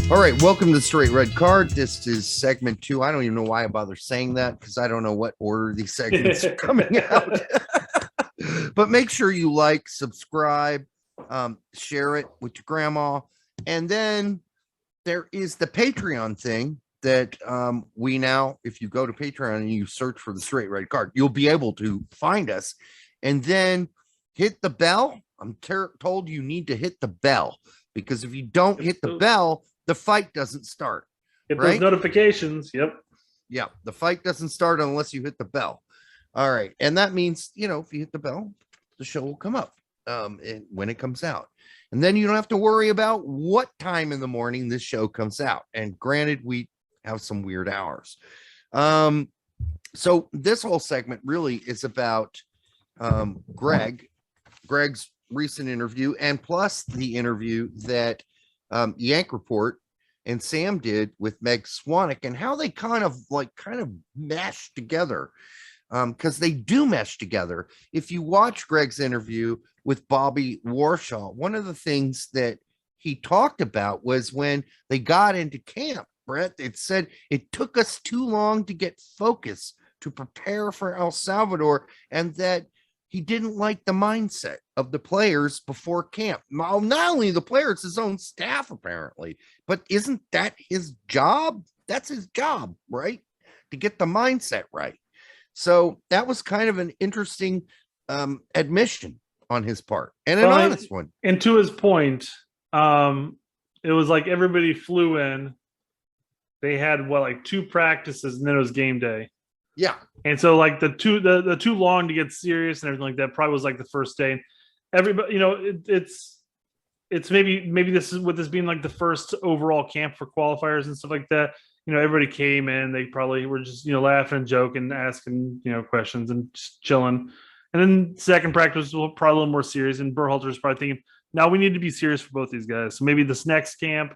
All right, welcome to the Straight Red Card. This is segment 2. I don't even know why I bother saying that because I don't know what order these segments are coming out. But make sure you like, subscribe, share it with your grandma. And then there is the Patreon thing that we now, if you go to Patreon and you search for the Straight Red Card, you'll be able to find us. And then hit the bell. I'm told you need to hit the bell because if you don't hit the bell, the fight doesn't start. Get those notifications. Yep. Yeah. The fight doesn't start unless you hit the bell. All right. And that means, if you hit the bell, the show will come up when it comes out. And then you don't have to worry about what time in the morning this show comes out. And granted, we have some weird hours. So this whole segment really is about Gregg's recent interview and plus the interview that Yank Report and Sam did with Meg Swanick and how they kind of mesh together because they do mesh together. If you watch Gregg's interview with Bobby Warshaw, one of the things that he talked about was when they got into camp, Brett, it said it took us too long to get focus to prepare for El Salvador and that he didn't like the mindset of the players before camp. Not only the players, his own staff, apparently. But isn't that his job? That's his job, right? To get the mindset right. So that was kind of an interesting admission on his part and an honest one. And to his point, it was like everybody flew in. They had, 2 practices, and then it was game day. Yeah. And so the too long to get serious and everything like that probably was the first day. Everybody, it's maybe this is with this being the first overall camp for qualifiers and stuff like that. Everybody came in, they probably were just, laughing and joking, asking, questions and just chilling. And then second practice was probably a little more serious. And Berhalter was probably thinking, now we need to be serious for both these guys. So maybe this next camp,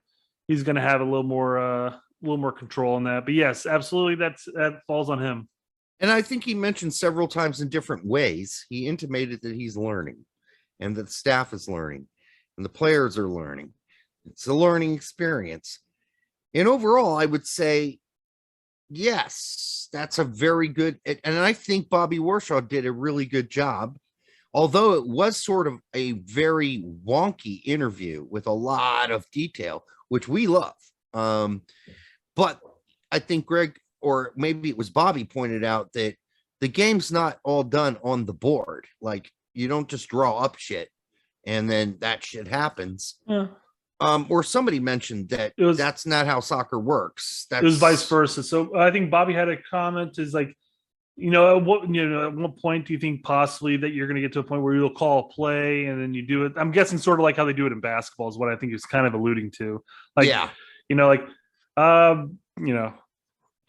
he's going to have a little more control on that. But yes, absolutely, that falls on him. And I think he mentioned several times in different ways, he intimated that he's learning and that the staff is learning and the players are learning. It's a learning experience. And overall, I would say, yes, that's a very good, and I think Bobby Warshaw did a really good job, although it was sort of a very wonky interview with a lot of detail, which we love. But I think Gregg, or maybe it was Bobby, pointed out that the game's not all done on the board. You don't just draw up shit and then that shit happens. Yeah. Or somebody mentioned that that's not how soccer works. It was vice versa. So I think Bobby had a comment is at what point do you think possibly that you're going to get to a point where you'll call a play and then you do it? I'm guessing sort of like how they do it in basketball is what I think he was kind of alluding to.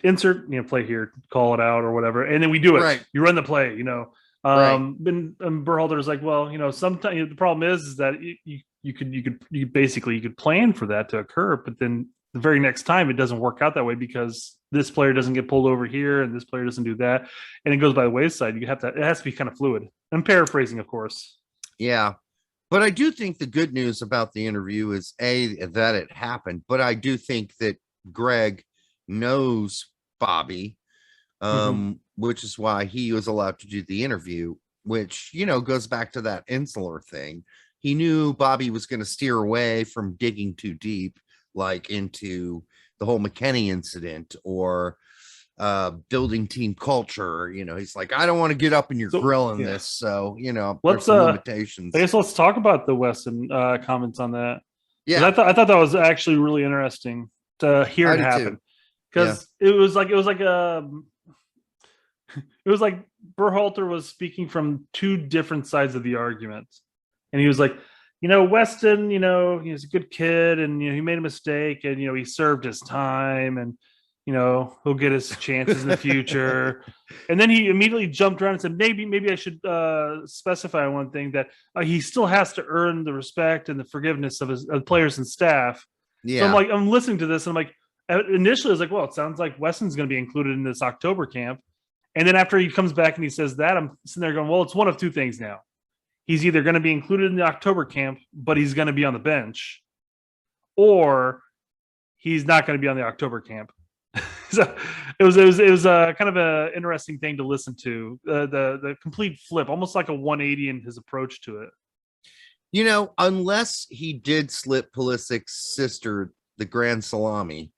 Insert play here, call it out or whatever, and then we do it. Right. You run the play. Right. And Berhalter is like, well, sometimes the problem is that you could plan for that to occur, but then the very next time it doesn't work out that way because this player doesn't get pulled over here and this player doesn't do that, and it goes by the wayside. It has to be kind of fluid. I'm paraphrasing, of course. Yeah. But I do think the good news about the interview is that it happened, but I do think that Gregg knows Bobby, which is why he was allowed to do the interview, which, goes back to that insular thing. He knew Bobby was going to steer away from digging too deep, into the whole McKenny incident or building team culture. He's like, I don't want to get up in your grill in this. So, there's some limitations. I guess let's talk about the Weston comments on that. Yeah. I thought that was actually really interesting to hear it happen. Because it was like Berhalter was speaking from 2 different sides of the argument. And he was like, Weston, he's a good kid and, he made a mistake and, he served his time and, he'll get his chances in the future. And then he immediately jumped around and said, maybe I should specify one thing that he still has to earn the respect and the forgiveness of his players and staff. Yeah. So I'm listening to this and I'm like, initially I was like, well, it sounds like Weston's going to be included in this October camp. And then after he comes back and he says that, I'm sitting there going, well, it's one of 2 things now. He's either going to be included in the October camp, but he's going to be on the bench, or he's not going to be on the October camp. So it was a kind of an interesting thing to listen to. The complete flip, almost like a 180 in his approach to it. You know, unless he did slip Pulisic's sister the grand salami,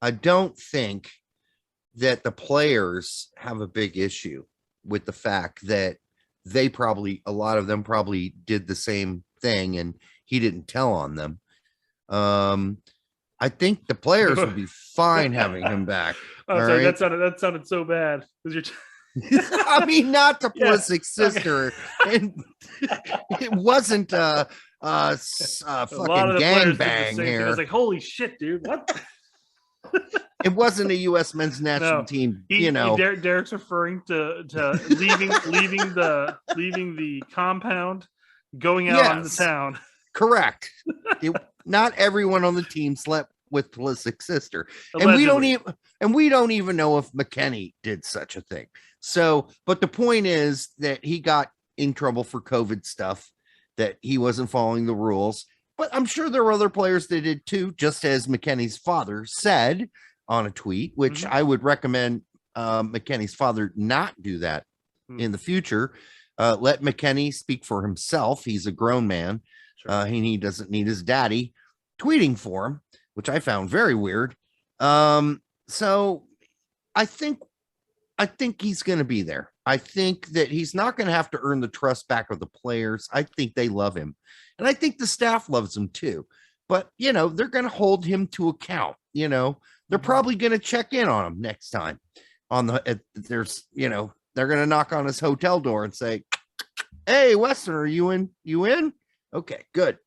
I don't think that the players have a big issue with the fact that a lot of them probably did the same thing and he didn't tell on them. I think the players would be fine having him back. Oh, sorry, right? that sounded so bad. I mean, not to Pulisic's sister, okay. And it wasn't a fucking gangbang here. I was like, holy shit, dude, what? It wasn't a U.S. men's national team. Derek's referring to leaving the compound, going out on the town. Correct. Not everyone on the team slept with Pulisic's sister, allegedly. and we don't even know if McKennie did such a thing. So, but the point is that he got in trouble for COVID stuff, that he wasn't following the rules. But I'm sure there were other players that did too, just as McKennie's father said on a tweet, which I would recommend McKennie's father not do that in the future. Let McKennie speak for himself. He's a grown man. Sure. He doesn't need his daddy tweeting for him, which I found very weird. So I think he's going to be there. I think that he's not going to have to earn the trust back of the players. I think they love him. And I think the staff loves him too. But, they're going to hold him to account. They're probably going to check in on him next time. They're going to knock on his hotel door and say, "Hey, Weston, are you in? You in? Okay, good.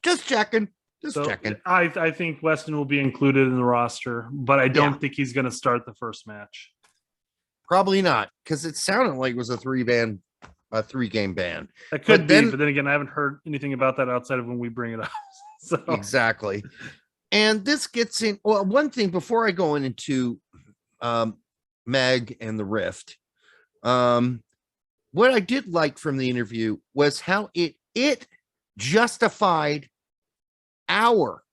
Just checking. Checking." I think Weston will be included in the roster, but I don't think he's going to start the first match. Probably not, because it sounded like it was a 3-game ban. That could be, but then again, I haven't heard anything about that outside of when we bring it up. So. Exactly. And this gets in. Well, one thing before I go into Meg and the Rift, what I did like from the interview was how it justified our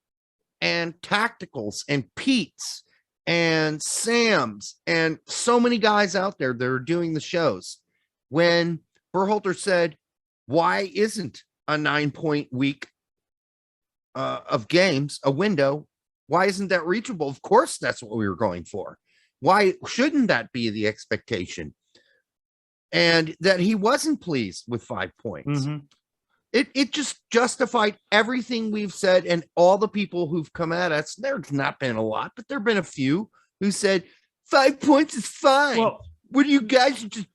and Tacticals and Pete's and Sam's and so many guys out there that are doing the shows. When Berhalter said, "Why isn't a 9-point week of games a window? Why isn't that reachable?" Of course, that's what we were going for. Why shouldn't that be the expectation? And that he wasn't pleased with 5 points. It just justified everything we've said, and all the people who've come at us. There's not been a lot, but there've been a few who said 5 points is fine. Well, what are you guys just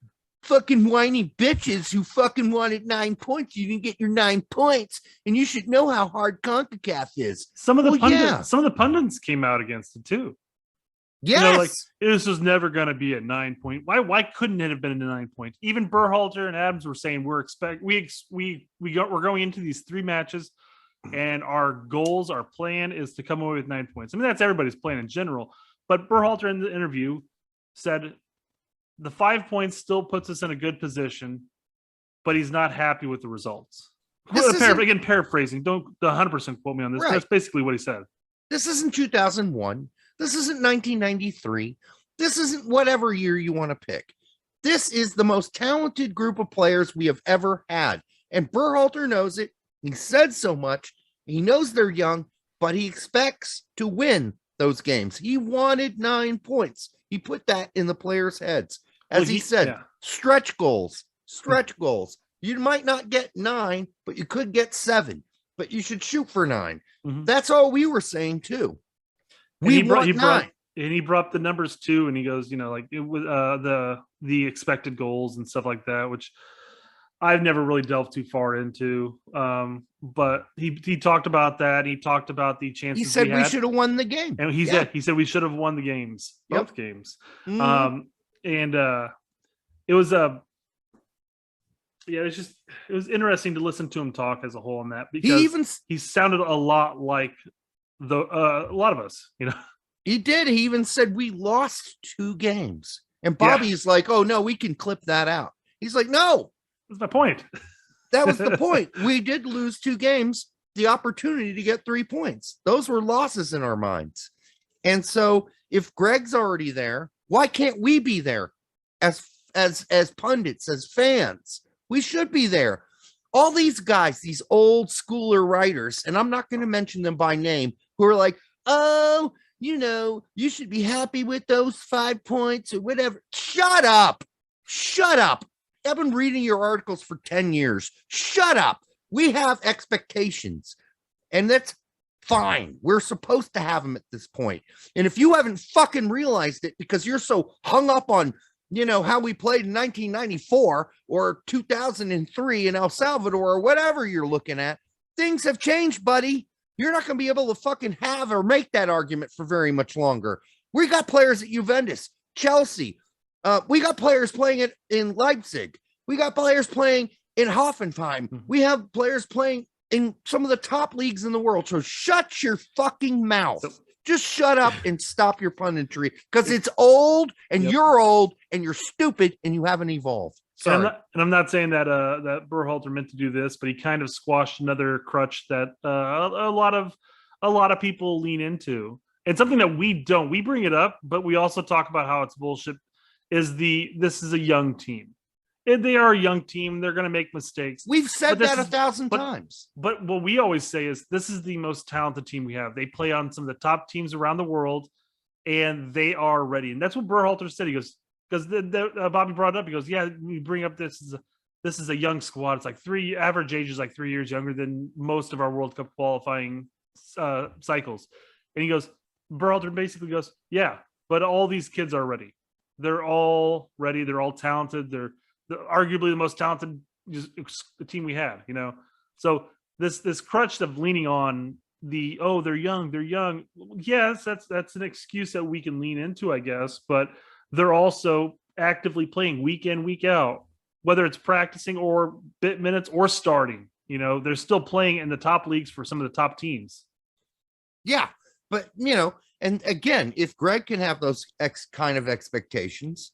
fucking whiny bitches who fucking wanted 9 points? You didn't get your 9 points, and you should know how hard CONCACAF is. Some of the pundits came out against it too. Yes, this was never going to be a 9 point. Why couldn't it have been a 9 point? Even Berhalter and Adams were saying we're going into these 3 matches, and our goals, our plan is to come away with 9 points. I mean, that's everybody's plan in general. But Berhalter in the interview said the 5 points still puts us in a good position, but he's not happy with the results. Again, paraphrasing. Don't 100% quote me on this. Right. That's basically what he said. This isn't 2001. This isn't 1993. This isn't whatever year you want to pick. This is the most talented group of players we have ever had. And Berhalter knows it. He said so much. He knows they're young, but he expects to win those games. He wanted 9 points. He put that in the players' heads. As he said, stretch goals. You might not get 9, but you could get 7. But you should shoot for 9. That's all we were saying too. He brought up the numbers too, and he goes, it was the expected goals and stuff like that, which I've never really delved too far into. But he talked about that. He talked about the chances. He said we should have won the game, and he said we should have won the games, both games. And it was it was interesting to listen to him talk as a whole on that, because he sounded a lot like a lot of us, He did. He even said we lost 2 games, and Bobby's like, "Oh no, we can clip that out." He's like, "No, that's my point." That was the point. We did lose 2 games, the opportunity to get 3 points. Those were losses in our minds. And so if Gregg's already there, why can't we be there as pundits, as fans? We should be there. All these guys, these old schooler writers, and I'm not going to mention them by name, who are like, oh, you should be happy with those 5 points or whatever. Shut up. Shut up. I've been reading your articles for 10 years. Shut up. We have expectations, and that's fine. We're supposed to have them at this point. And if you haven't fucking realized it because you're so hung up on, how we played in 1994 or 2003 in El Salvador or whatever you're looking at, things have changed, buddy. You're not going to be able to fucking have or make that argument for very much longer. We got players at Juventus, Chelsea. We got players playing in Leipzig. We got players playing in Hoffenheim. We have players playing in some of the top leagues in the world. So shut your fucking mouth. Just shut up and stop your punditry because it's old and you're old and you're stupid and you haven't evolved. Sorry. And I'm not saying that that Berhalter meant to do this, but he kind of squashed another crutch that a lot of people lean into. And something that we don't. We bring it up, but we also talk about how it's bullshit. This is a young team. They are a young team. They're going to make mistakes. We've said that 1,000 times. But what we always say is this is the most talented team we have. They play on some of the top teams around the world, and they are ready. And that's what Berhalter said. He goes, because Bobby brought it up. He goes, yeah, we bring up this is a young squad. It's like average age is like 3 years younger than most of our World Cup qualifying cycles. And he goes, Berhalter basically goes, yeah, but all these kids are ready. They're all ready. They're all talented. They're arguably the most talented team we have, So this crutch of leaning on they're young. Yes, that's an excuse that we can lean into, I guess, but they're also actively playing week in, week out, whether it's practicing or bit minutes or starting. They're still playing in the top leagues for some of the top teams. Yeah, but and again, if Gregg can have those kind of expectations,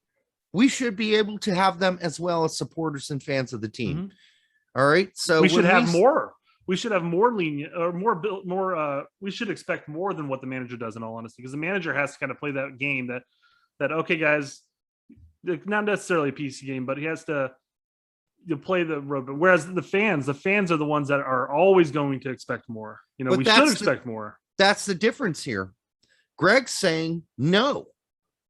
we should be able to have them as well as supporters and fans of the team. Mm-hmm. All right. So we should have more. We should have more lenient or more. We should expect more than what the manager does, in all honesty, because the manager has to kind of play that game that okay, guys, not necessarily a PC game, but he has to play the road. But whereas the fans are the ones that are always going to expect more. We should expect more. That's the difference here. Gregg's saying no.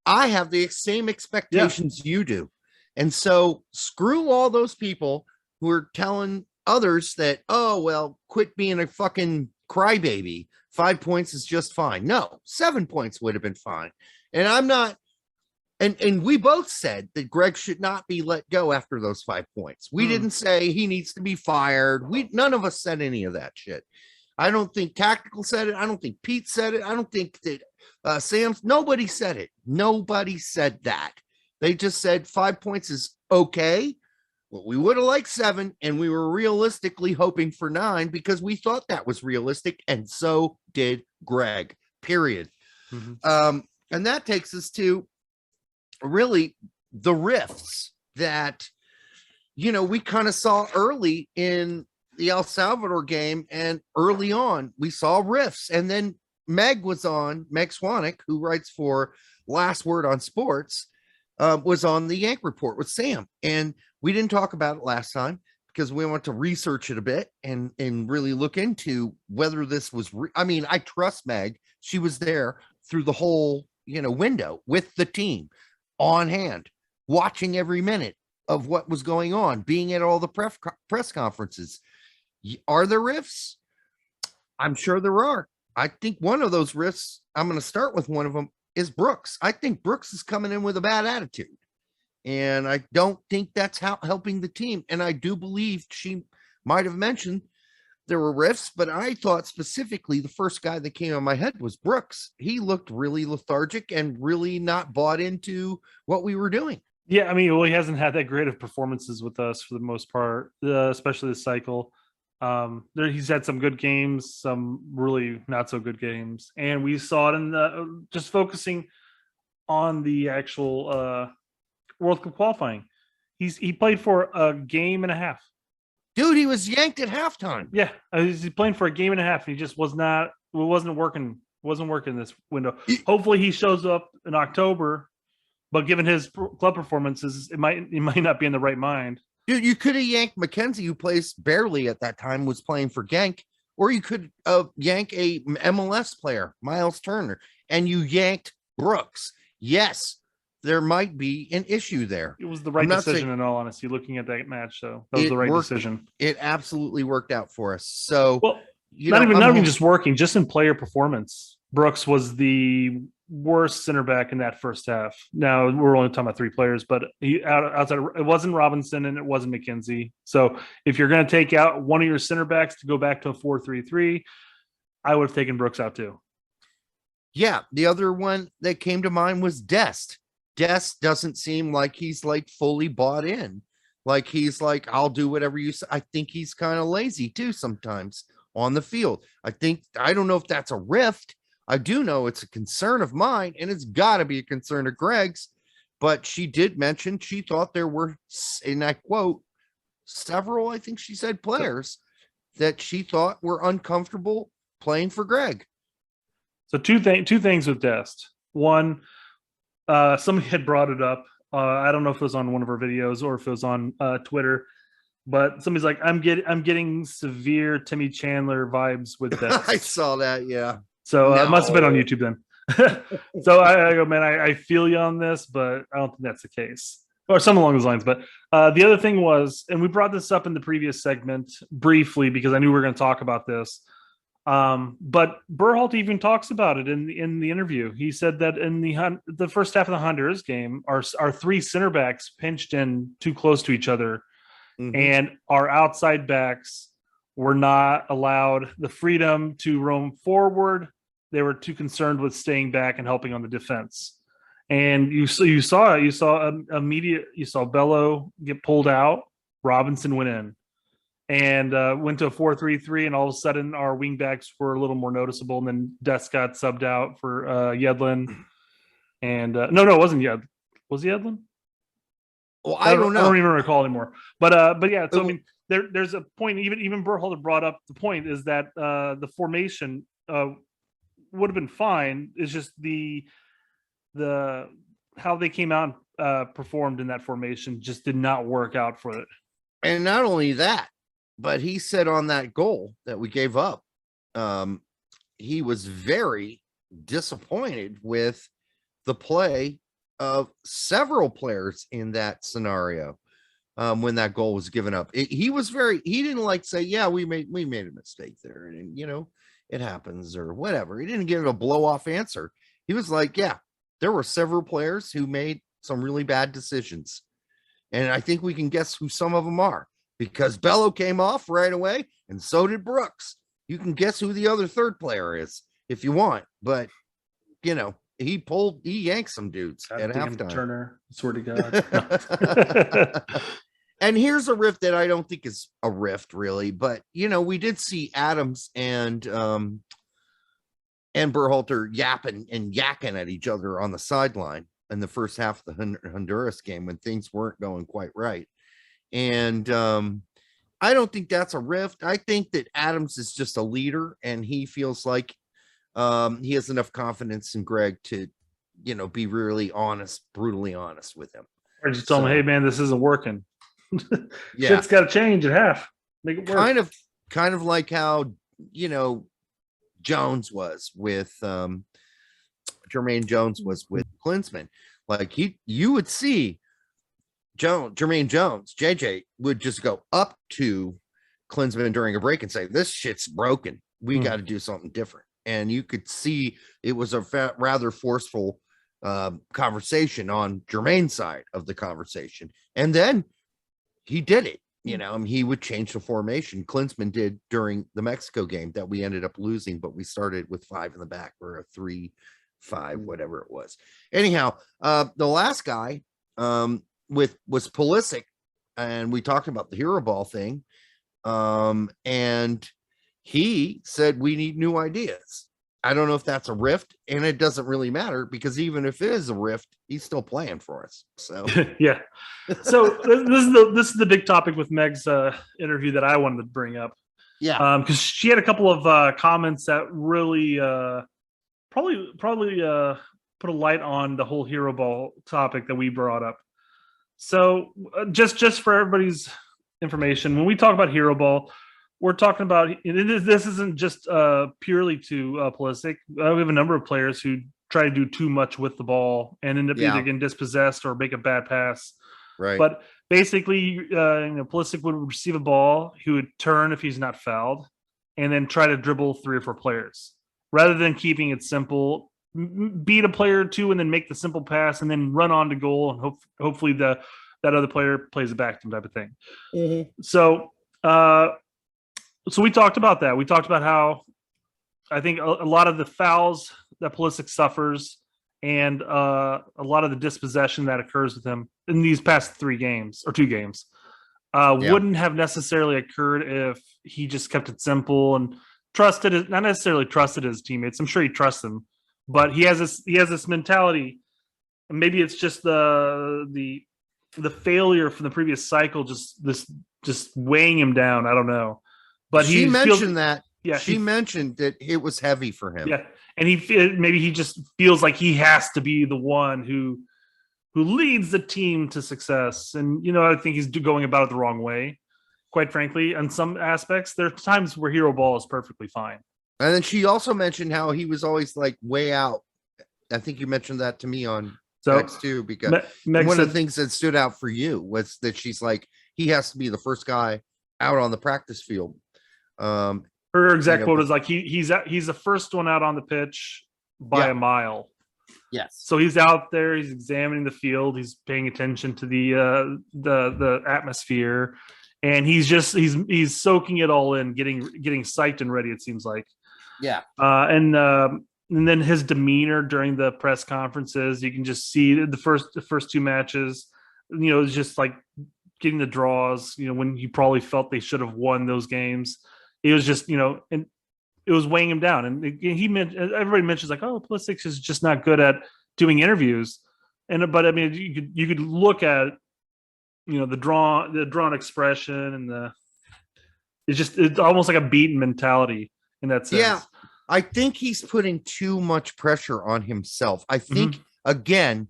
I have the same expectations you do. And so screw all those people who are telling others that, oh, well, quit being a fucking crybaby. 5 points is just fine. No, 7 points would have been fine. And I'm not. And we both said that Gregg should not be let go after those 5 points. We didn't say he needs to be fired. None of us said any of that shit. I don't think Tactical said it. I don't think Pete said it. I don't think that nobody said it. Nobody said that. They just said 5 points is okay. Well, we would have liked 7, and we were realistically hoping for 9 because we thought that was realistic, and so did Gregg, period. Mm-hmm. And that takes us to really the rifts that, we kind of saw early in the El Salvador game, and early on we saw rifts, and then Meg Swanwick, who writes for Last Word on Sports, was on the Yank Report with Sam. And we didn't talk about it last time because we want to research it a bit and really look into whether this was, I trust Meg. She was there through the whole, window with the team on hand, watching every minute of what was going on, being at all the press conferences. Are there rifts? I'm sure there are. I think one of those risks, I'm going to start with one of them, is Brooks. I think Brooks is coming in with a bad attitude. And I don't think that's helping the team. And I do believe she might have mentioned there were rifts, but I thought specifically the first guy that came in my head was Brooks. He looked really lethargic and really not bought into what we were doing. Yeah, he hasn't had that great of performances with us for the most part, especially this cycle. He's had some good games, some really not so good games, and we saw it in just focusing on the actual World Cup qualifying. He played for a game and a half. Dude, he was yanked at halftime. Yeah, he's playing for a game and a half, and he just wasn't working. Wasn't working this window. Hopefully, he shows up in October. But given his club performances, he might not be in the right mind. Dude, you could have yanked McKenzie, who plays barely at that time, was playing for Genk, or you could yank a MLS player, Miles Turner, and you yanked Brooks. Yes, there might be an issue there. It was the right decision, in all honesty. Looking at that match, though, that was the right decision. It absolutely worked out for us. So, well, not even just working, just in player performance. Brooks was the worst center back in that first half. Now we're only talking about 3 players, but outside it wasn't Robinson and it wasn't McKenzie. So if you're going to take out one of your center backs to go back to a 4-3-3, I would have taken Brooks out too. Yeah, the other one that came to mind was Dest. Dest doesn't seem like he's like fully bought in. Like he's like, I'll do whatever you say. I think he's kind of lazy too sometimes on the field. I don't know if that's a rift. I do know it's a concern of mine, and it's got to be a concern of Gregg's, but she did mention she thought there were, in that quote, several, I think she said, players that she thought were uncomfortable playing for Gregg. So two things with Dest. One, somebody had brought it up. I don't know if it was on one of her videos or if it was on Twitter, but somebody's like, I'm getting severe Timmy Chandler vibes with Dest. I saw that, yeah. So it must have been on YouTube then. So I go, man, I feel you on this, but I don't think that's the case, or something along those lines. But the other thing was, and we brought this up in the previous segment briefly because I knew we were going to talk about this. But Berhalter even talks about it in the interview. He said that in the first half of the Honduras game, our 3 center backs pinched in too close to each other, and our outside backs were not allowed the freedom to roam forward. They were too concerned with staying back and helping on the defense. And you saw Bello get pulled out. Robinson went in and went to a 4-3-3, and all of a sudden our wing backs were a little more noticeable. And then Dest got subbed out for Yedlin. And no, it wasn't Yedlin. Was Yedlin? Well, I don't know. I don't even recall anymore. But yeah. So I mean, there's a point. Even Berhalter brought up the point is that the formation would have been fine. It's just the how they came out performed in that formation just did not work out for it. And not only that, but he said on that goal that we gave up, he was very disappointed with the play of several players in that scenario. When that goal was given up, he didn't like say, yeah, we made a mistake there, and it happens or whatever. He didn't give it a blow off answer. He was like, yeah, there were several players who made some really bad decisions, and I think we can guess who some of them are because Bello came off right away, and so did Brooks. You can guess who the other third player is if you want, but he yanked some dudes at halftime. Turner, swear to God. And here's a rift that I don't think is a rift really, but we did see Adams and Berhalter yapping and yakking at each other on the sideline in the first half of the Honduras game when things weren't going quite right. And I don't think that's a rift. I think that Adams is just a leader, and he feels like he has enough confidence in Gregg to, be really honest, brutally honest with him. Or just tell him, hey man, this isn't working. Yeah. Shit's got to change at half. Make it work. Kind of like how, Jones was with Jermaine Jones was with Klinsmann. Like you would see Jermaine Jones, JJ would just go up to Klinsmann during a break and say, this shit's broken. We got to do something different. And you could see it was a rather forceful conversation on Jermaine's side of the conversation. And then he did it. He would change the formation. Klinsmann did during the Mexico game that we ended up losing, but we started with 5 in the back or a 3-5, whatever it was. Anyhow, the last guy was Pulisic, and we talked about the hero ball thing. And he said we need new ideas. I don't know if that's a rift, and it doesn't really matter because even if it is a rift, he's still playing for us. So yeah. So this is the big topic with Meg's interview that I wanted to bring up. yeah, Because she had a couple of comments that really probably put a light on the whole hero ball topic that we brought up. So just for everybody's information, when we talk about hero ball, we're talking about this isn't just purely to Pulisic. We have a number of players who try to do too much with the ball and end up either getting dispossessed or make a bad pass. right. But basically, Pulisic would receive a ball, he would turn if he's not fouled, and then try to dribble 3 or 4 players rather than keeping it simple. Beat a player or two and then make the simple pass and then run on to goal and hopefully that other player plays it back to him, type of thing. Mm-hmm. So we talked about that. We talked about how I think a lot of the fouls that Pulisic suffers and a lot of the dispossession that occurs with him in these past 3 games or 2 games wouldn't have necessarily occurred if he just kept it simple and not necessarily trusted his teammates. I'm sure he trusts them, but he has this mentality, and maybe it's just the failure from the previous cycle, just weighing him down. I don't know, but she mentioned that. Yeah, she mentioned that it was heavy for him. Yeah, and maybe he just feels like he has to be the one who leads the team to success, and I think he's going about it the wrong way. Quite frankly, in some aspects, there are times where hero ball is perfectly fine. And then she also mentioned how he was always like way out. I think you mentioned that to me on X too, because one of the things that stood out for you was that she's like, he has to be the first guy out on the practice field. Her exact quote is like, he's the first one out on the pitch by a mile. Yes. So he's out there, he's examining the field, he's paying attention to the atmosphere, and he's soaking it all in, getting psyched and ready, it seems like. Yeah. And then his demeanor during the press conferences, you can just see the first 2 matches, it's just like getting the draws, when he probably felt they should have won those games. It was just, and it was weighing him down. And everybody mentions like, oh, Pulisic is just not good at doing interviews. But I mean, you could look at, the drawn expression and it's almost like a beaten mentality in that sense. Yeah. I think he's putting too much pressure on himself. I think, again,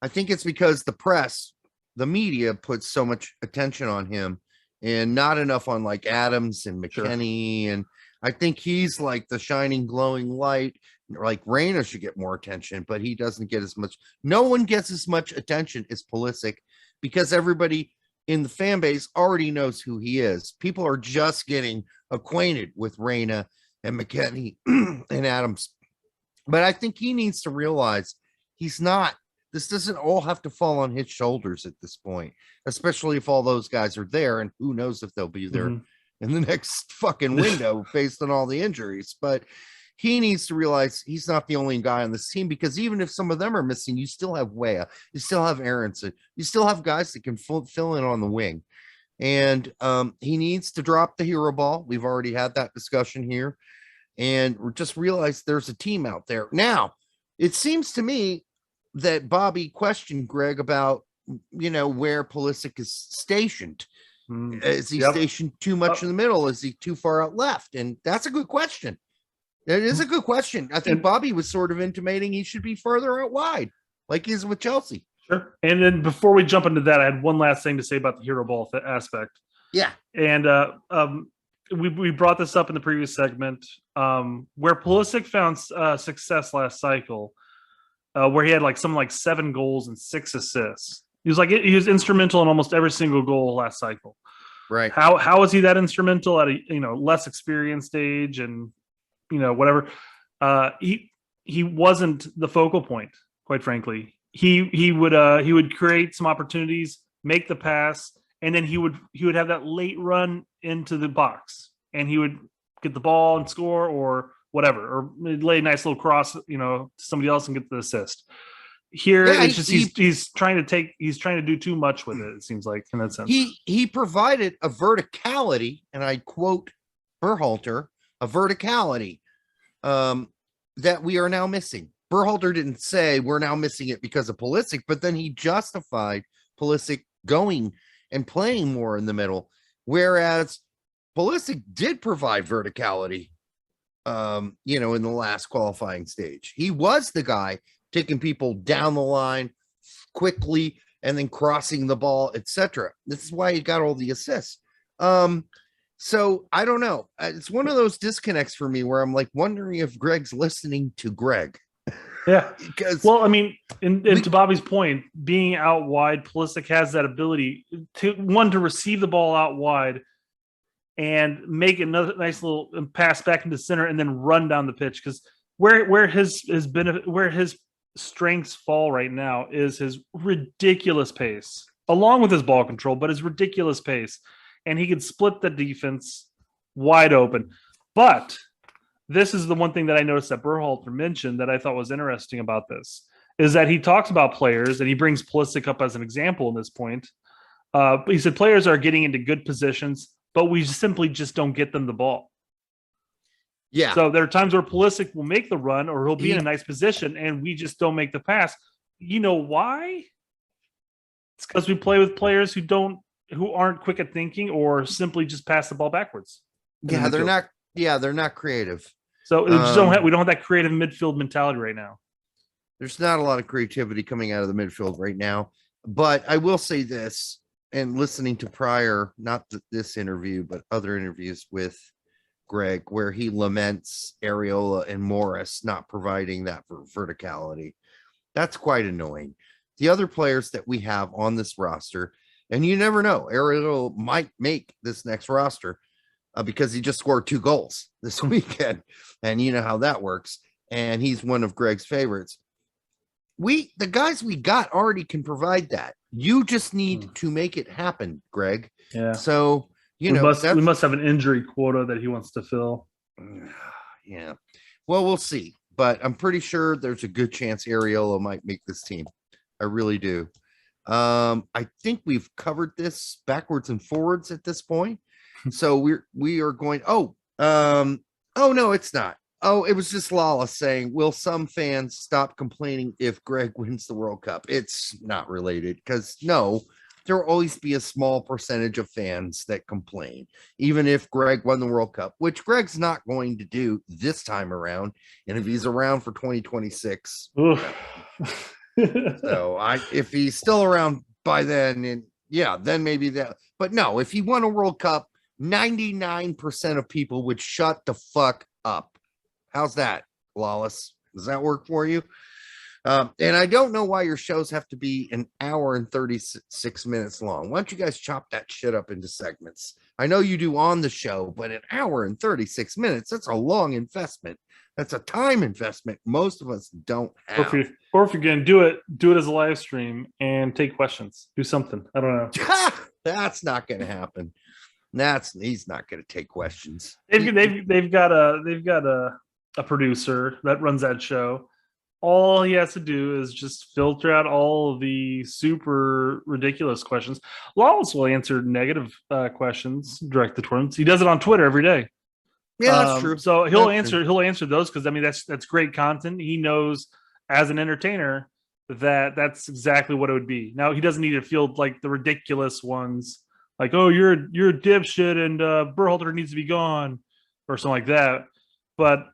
it's because the media puts so much attention on him and not enough on like Adams and McKennie. Sure. And I think he's like the shining, glowing light. Like Reina should get more attention, but he doesn't get as much. No one gets as much attention as Pulisic because everybody in the fan base already knows who he is. People are just getting acquainted with Reina and McKennie and Adams. But I think he needs to realize this doesn't all have to fall on his shoulders at this point, especially if all those guys are there, and who knows if they'll be there in the next fucking window based on all the injuries. But he needs to realize he's not the only guy on this team, because even if some of them are missing, you still have Weah, you still have Aronson, you still have guys that can fill in on the wing. And he needs to drop the hero ball. We've already had that discussion here. And just realize there's a team out there. Now, it seems to me that Bobby questioned Gregg about, where Pulisic is stationed. Is he stationed too much in the middle? Is he too far out left? And that's a good question. It is a good question. I think Bobby was sort of intimating he should be further out wide, like he is with Chelsea. Sure. And then before we jump into that, I had one last thing to say about the hero ball aspect. Yeah. And we brought this up in the previous segment, where Pulisic found success last cycle, where he had like 7 goals and 6 assists. He was instrumental in almost every single goal last cycle. Right. How was he that instrumental at a less experienced age and whatever? He wasn't the focal point, quite frankly. He would create some opportunities, make the pass, and then he would have that late run into the box, and he would get the ball and score or whatever, or lay a nice little cross, to somebody else and get the assist. Here, it's just he's trying to do too much with it. It seems like, in that sense, he provided a verticality, and I quote Berhalter, a verticality that we are now missing. Berhalter didn't say we're now missing it because of Pulisic, but then he justified Pulisic going and playing more in the middle, whereas Pulisic did provide verticality, in the last qualifying stage. He was the guy taking people down the line quickly and then crossing the ball, etc. This is why he got all the assists. So I don't know. It's one of those disconnects for me where I'm like wondering if Gregg's listening to Gregg. Yeah. Because well, I mean, to Bobby's point, being out wide, Pulisic has that ability to receive the ball out wide and make another nice little pass back into center and then run down the pitch. Because where his strengths fall right now is his ridiculous pace, along with his ball control, but his ridiculous pace. And he could split the defense wide open. But this is the one thing that I noticed that Berhalter mentioned that I thought was interesting about this, is that he talks about players, and he brings Pulisic up as an example in this point. But he said players are getting into good positions, but we simply just don't get them the ball. Yeah. So there are times where Pulisic will make the run or he'll be in a nice position, and we just don't make the pass. You know why? It's because we play with players who aren't quick at thinking or simply just pass the ball backwards. Yeah, they're not. Yeah, they're not creative. So we don't have that creative midfield mentality right now. There's not a lot of creativity coming out of the midfield right now. But I will say this, and listening to prior, not this interview, but other interviews with Gregg, where he laments Areola and Morris not providing that verticality. That's quite annoying. The other players that we have on this roster, and you never know, Areola might make this next roster because he just scored 2 goals this weekend. And you know how that works. And he's one of Gregg's favorites. The guys we got already can provide that. You just need to make it happen, Gregg. Yeah. So, we must have an injury quota that he wants to fill. Yeah. Well, we'll see. But I'm pretty sure there's a good chance Areola might make this team. I really do. I think we've covered this backwards and forwards at this point. So we are going. Oh no, it's not. Oh, it was just Lala saying, will some fans stop complaining if Gregg wins the World Cup? It's not related, because no, there will always be a small percentage of fans that complain, even if Gregg won the World Cup, which Gregg's not going to do this time around. And if he's around for 2026, so if he's still around by then, and then maybe that. But no, if he won a World Cup, 99% of people would shut the fuck up. How's that, Lawless? Does that work for you? And I don't know why your shows have to be an hour and 36 minutes long. Why don't you guys chop that shit up into segments? I know you do on the show, but an hour and 36 minutes, that's a long investment. That's a time investment most of us don't have. Or if you're going to do it as a live stream and take questions. Do something. I don't know. That's not going to happen. He's not going to take questions. They've got a producer that runs that show. All he has to do is just filter out all of the super ridiculous questions. Lawless will answer negative questions directed towards him. He does it on Twitter every day. Yeah, that's true. So he'll answer those, because I mean that's great content. He knows as an entertainer that's exactly what it would be. Now he doesn't need to field like the ridiculous ones, like, oh, you're a dipshit and Berhalter needs to be gone or something like that. But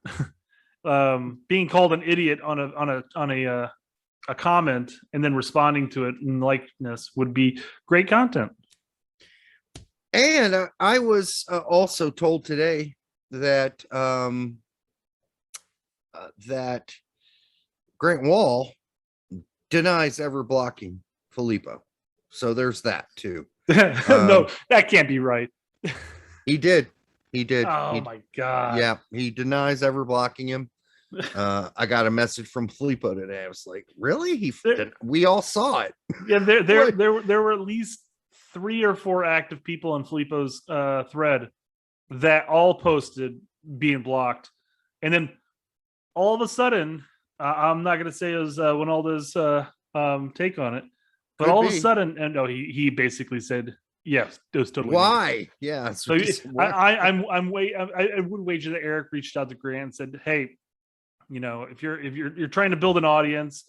being called an idiot on a comment and then responding to it in likeness would be great content. And I was also told today that that Grant Wall denies ever blocking Filippo. So there's that too. No, that can't be right. He did. Oh my God. Yeah, he denies ever blocking him. I got a message from Filippo today. I was like, really? We all saw it. Yeah, there were at least 3 or 4 active people on Filippo's thread that all posted being blocked. And then all of a sudden, I'm not going to say it was Winaldo's take on it, but all of a sudden, and no, he basically said, yes, it was totally. Why? Yeah. So I would wager that Eric reached out to Grant and said, hey, You know, if you're trying to build an audience,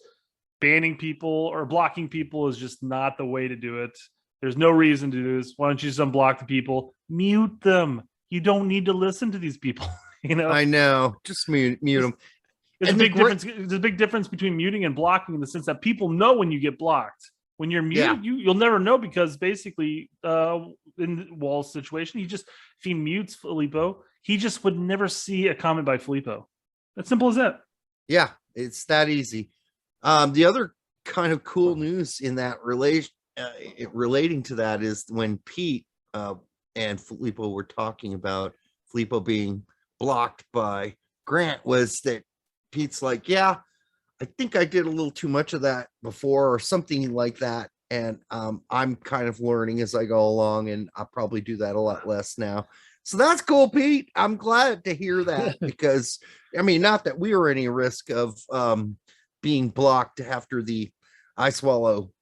banning people or blocking people is just not the way to do it. There's no reason to do this. Why don't you just unblock the people? Mute them. You don't need to listen to these people. You know, I know. Just mute them. There's a big difference. There's a big difference between muting and blocking in the sense that people know when you get blocked. When you're muted, you'll never know, because basically, in Wall's situation, if he mutes Filippo, he just would never see a comment by Filippo. As simple as that. Yeah, it's that easy. The other kind of cool news in that relating to that is when Pete and Filippo were talking about Filippo being blocked by Grant, was that Pete's like, yeah, I think I did a little too much of that before, or something like that. And I'm kind of learning as I go along, and I'll probably do that a lot less now. So that's cool, Pete. I'm glad to hear that, because I mean, not that we were any risk of being blocked after the I swallow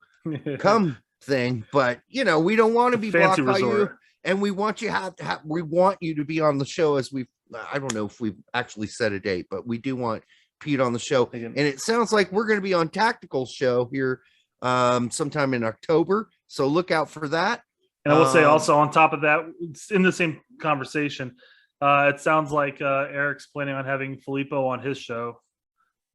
cum thing, but you know, we don't want to be blocked by you, and we want you we want you to be on the show, as I don't know if we've actually set a date, but we do want Pete on the show. And it sounds like we're going to be on Tactical's show here sometime in October, so look out for that. And I will say also, on top of that, in the same conversation, it sounds like Eric's planning on having Filippo on his show.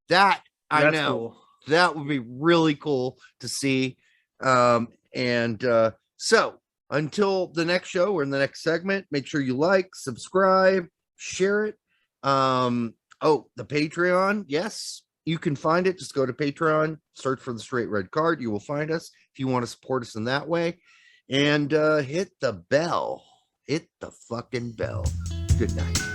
That's cool. That would be really cool to see. So until the next show or in the next segment, make sure you like, subscribe, share it. The Patreon. Yes, you can find it. Just go to Patreon, search for the Straight Red Card. You will find us if you want to support us in that way. And hit the bell. Hit the fucking bell. Good night.